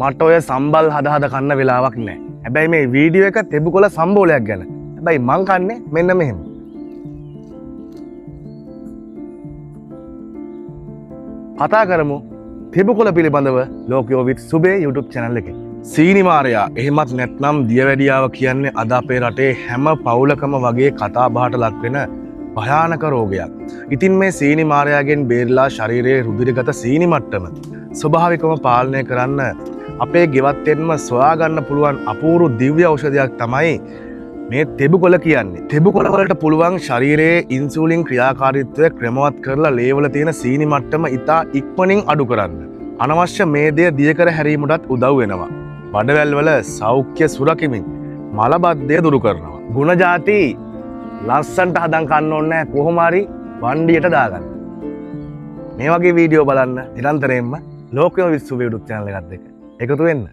මට ඔය සම්බල් හද කන්න වෙලාවක් නැහැ. හැබැයි මේ වීඩියෝ එක තෙබුකොළ සම්බෝලයක් ගැන. හැබැයි මං කන්නේ මෙන්න මෙහෙම. කතා කරමු තෙබුකොළ පිළිබඳව ලෝකයෝ විත් සුබේ YouTube channel එකේ. සීනි මාරයා එහෙමත් නැත්නම් දියවැඩියාව කියන්නේ අද අපේ රටේ හැම පවුලකම වගේ කතා බහට ලක් වෙන භයානක රෝගයක්. ඉතින් මේ සීනි මාරයාගෙන් බේරලා ශරීරයේ රුධිරගත සීනි මට්ටම ස්වභාවිකවම පාලනය කරන්න අපේ ගෙවත්තෙන්ම සොයාගන්න පුළුවන් අපූර්ව දිව්‍ය ඖෂධයක් තමයි මේ තෙබුකොළ කියන්නේ. තෙබුකොළ වලට පුළුවන් ශරීරයේ ඉන්සුලින් ක්‍රියාකාරීත්වය ක්‍රමවත් කරලා ලේවල තියෙන සීනි මට්ටම ඉතා ඉක්මනින් අඩු කරන්න. අනවශ්‍ය මේදය දියකර හැරීමටත් උදව් වෙනවා. බඩවැල් වල සෞඛ්‍ය සුරකිමින් මලබද්ධය දුරු කරනවා. ගුණජාති ලස්සන්ට හදන් කන්න ඕනේ කොහොම හරි වණ්ඩියට දාගන්න. මේ වගේ වීඩියෝ බලන්න නිරන්තරයෙන්ම ලෝකයෝ විශ්ව YouTube channel එකත් එක්ක එකතු වෙන්න.